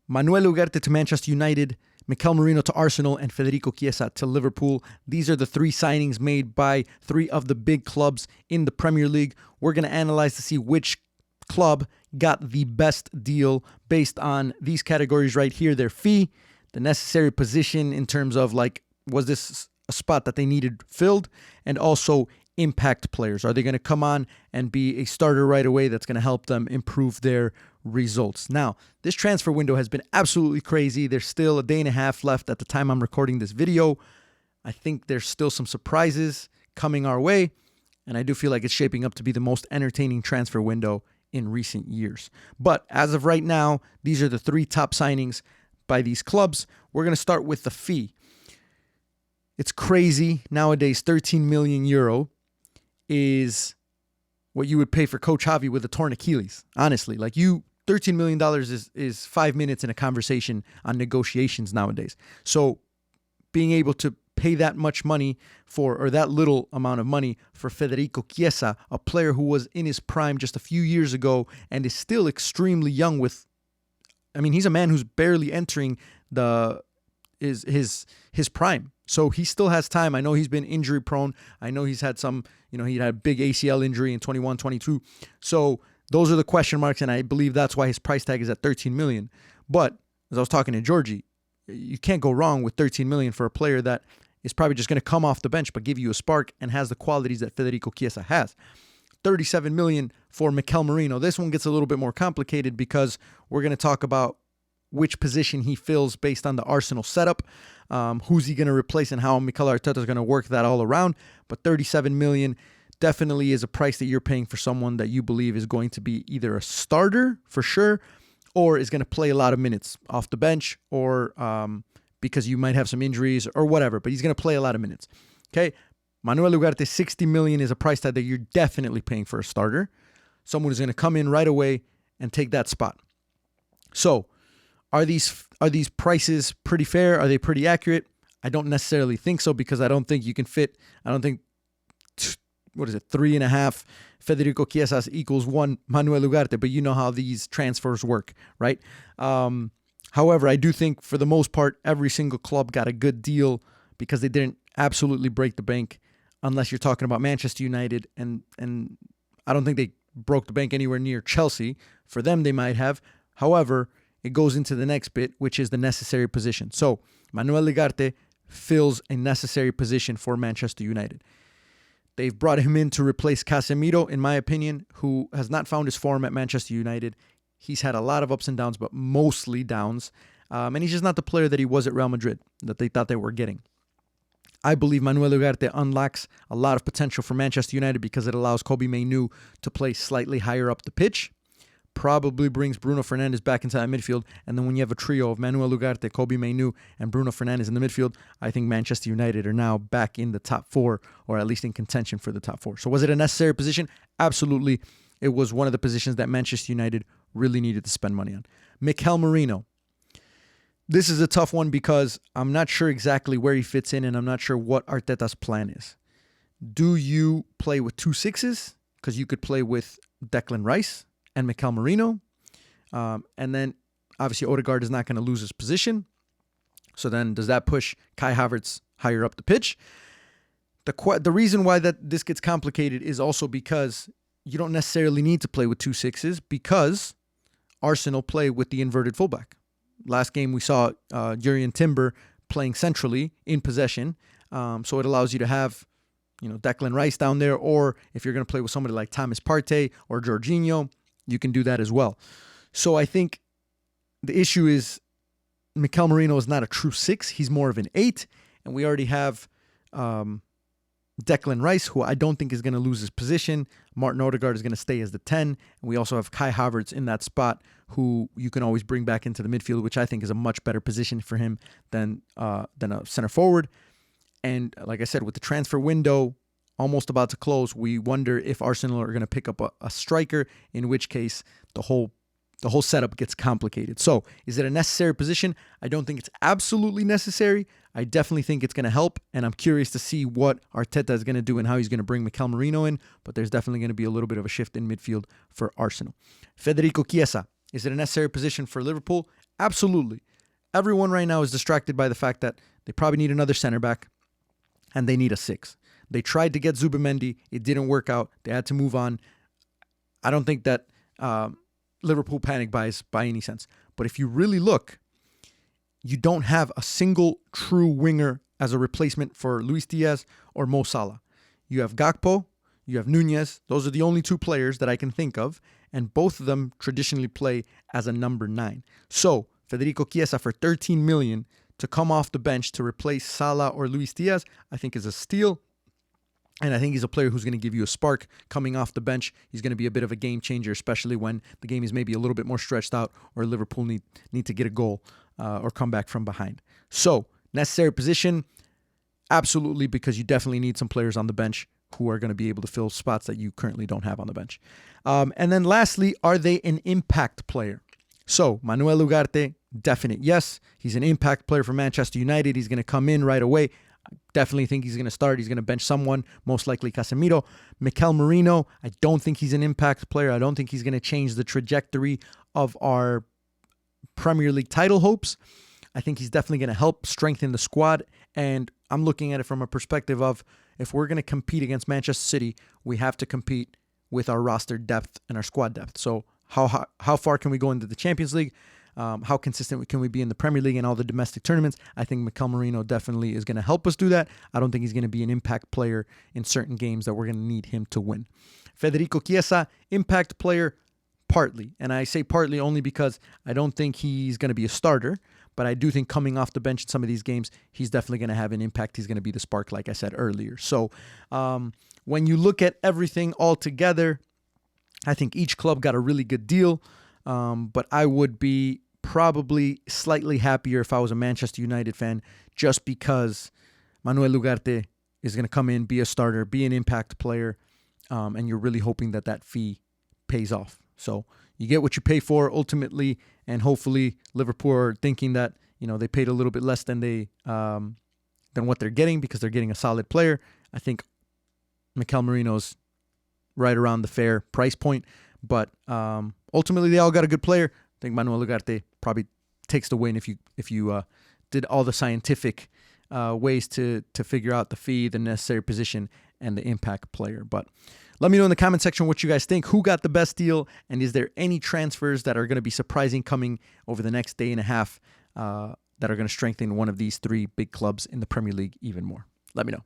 Manuel Ugarte to Manchester United, Mikel Merino to Arsenal, and Federico Chiesa to Liverpool. These are the three signings made by three of the big clubs in the Premier League. We're going to analyze to see which club got the best deal based on these categories right here: their fee, the necessary position in terms of like, was this a spot that they needed filled, and also impact players. Are they going to come on and be a starter right away that's going to help them improve their results? Now, this transfer window has been absolutely crazy. There's still a day and a half left at the time I'm recording this video. I think there's still some surprises coming our way, and I do feel like it's shaping up to be the most entertaining transfer window in recent years. But as of right now, these are the three top signings by these clubs. We're going to start with the fee. It's crazy. Nowadays, 13 million euro is what you would pay for Coach Javi with a torn Achilles. Honestly, like $13 million is 5 minutes in a conversation on negotiations nowadays. So being able to pay that much money for, or that little amount of money for Federico Chiesa, a player who was in his prime just a few years ago and is still extremely young he's a man who's barely entering his prime. So he still has time. I know he's been injury prone. I know he's had he had a big ACL injury in 21, 22. So those are the question marks, and I believe that's why his price tag is at 13 million. But as I was talking to Georgie, you can't go wrong with 13 million for a player that is probably just going to come off the bench but give you a spark and has the qualities that Federico Chiesa has. 37 million for Mikel Merino. This one gets a little bit more complicated because we're going to talk about which position he fills based on the Arsenal setup, who's he going to replace, and how Mikel Arteta is going to work that all around. But 37 million definitely is a price that you're paying for someone that you believe is going to be either a starter for sure, or is going to play a lot of minutes off the bench, or because you might have some injuries or whatever, but he's going to play a lot of minutes. Okay, Manuel Ugarte, 60 million is a price tag that you're definitely paying for a starter, someone who's going to come in right away and take that spot. So, are these prices pretty fair? Are they pretty accurate? I don't necessarily think so, because I don't think you can fit. I don't think 3.5 Federico Chiesas equals 1 Manuel Ugarte, but you know how these transfers work, right? However, I do think for the most part, every single club got a good deal because they didn't absolutely break the bank, unless you're talking about Manchester United, and I don't think they broke the bank anywhere near Chelsea. For them, they might have. However, it goes into the next bit, which is the necessary position. So Manuel Ugarte fills a necessary position for Manchester United. They've brought him in to replace Casemiro, in my opinion, who has not found his form at Manchester United. He's had a lot of ups and downs, but mostly downs. And he's just not the player that he was at Real Madrid, that they thought they were getting. I believe Manuel Ugarte unlocks a lot of potential for Manchester United because it allows Kobbie Mainoo to play slightly higher up the pitch. Probably brings Bruno Fernandes back into that midfield. And then when you have a trio of Manuel Ugarte, Kobbie Mainoo, and Bruno Fernandes in the midfield, I think Manchester United are now back in the top four, or at least in contention for the top four. So was it a necessary position? Absolutely. It was one of the positions that Manchester United really needed to spend money on. Mikel Merino. This is a tough one because I'm not sure exactly where he fits in, and I'm not sure what Arteta's plan is. Do you play with 2 6s? Because you could play with Declan Rice and Mikel Merino. And then, obviously, Odegaard is not going to lose his position. So then, does that push Kai Havertz higher up the pitch? The reason why this gets complicated is also because you don't necessarily need to play with 2 6s, because Arsenal play with the inverted fullback. Last game, we saw Jurrien Timber playing centrally in possession. So it allows you to have Declan Rice down there, or if you're going to play with somebody like Thomas Partey or Jorginho, you can do that as well. So I think the issue is Mikel Merino is not a true 6. He's more of an 8. And we already have Declan Rice, who I don't think is going to lose his position. Martin Odegaard is going to stay as the 10. And we also have Kai Havertz in that spot, who you can always bring back into the midfield, which I think is a much better position for him than a center forward. And like I said, with the transfer window almost about to close, we wonder if Arsenal are going to pick up a striker, in which case the whole setup gets complicated. So is it a necessary position? I don't think it's absolutely necessary. I definitely think it's going to help, and I'm curious to see what Arteta is going to do and how he's going to bring Mikel Merino in, but there's definitely going to be a little bit of a shift in midfield for Arsenal. Federico Chiesa. Is it a necessary position for Liverpool? Absolutely. Everyone right now is distracted by the fact that they probably need another center back and they need a 6. They tried to get Zubimendi. It didn't work out. They had to move on. I don't think that Liverpool panic buys by any sense. But if you really look, you don't have a single true winger as a replacement for Luis Diaz or Mo Salah. You have Gakpo, you have Nunez. Those are the only 2 players that I can think of, and both of them traditionally play as a number 9. So Federico Chiesa for 13 million to come off the bench to replace Salah or Luis Diaz, I think is a steal. And I think he's a player who's going to give you a spark coming off the bench. He's going to be a bit of a game changer, especially when the game is maybe a little bit more stretched out or Liverpool need to get a goal or come back from behind. So, necessary position, absolutely, because you definitely need some players on the bench who are going to be able to fill spots that you currently don't have on the bench. And then lastly, are they an impact player? So, Manuel Ugarte, definite yes. He's an impact player for Manchester United. He's going to come in right away. Definitely think he's going to start. He's going to bench someone, most likely Casemiro. Mikel Merino, I don't think he's an impact player. I don't think he's going to change the trajectory of our Premier League title hopes. I think he's definitely going to help strengthen the squad. And I'm looking at it from a perspective of if we're going to compete against Manchester City, we have to compete with our roster depth and our squad depth. So how far can we go into the Champions League? How consistent can we be in the Premier League and all the domestic tournaments? I think Mikel Merino definitely is going to help us do that. I don't think he's going to be an impact player in certain games that we're going to need him to win. Federico Chiesa, impact player, partly. And I say partly only because I don't think he's going to be a starter, but I do think coming off the bench in some of these games, he's definitely going to have an impact. He's going to be the spark, like I said earlier. So when you look at everything all together, I think each club got a really good deal, but I would be probably slightly happier if I was a Manchester United fan, just because Manuel Ugarte is going to come in, be a starter, be an impact player, and you're really hoping that that fee pays off. So you get what you pay for ultimately, and hopefully Liverpool are thinking that they paid a little bit less than what they're getting because they're getting a solid player. I think Mikel Merino's right around the fair price point, but ultimately they all got a good player. I think Manuel Ugarte probably takes the win if you did all the scientific ways to figure out the fee, the necessary position, and the impact player. But let me know in the comment section what you guys think. Who got the best deal? And is there any transfers that are going to be surprising coming over the next day and a half that are going to strengthen one of these 3 big clubs in the Premier League even more? Let me know.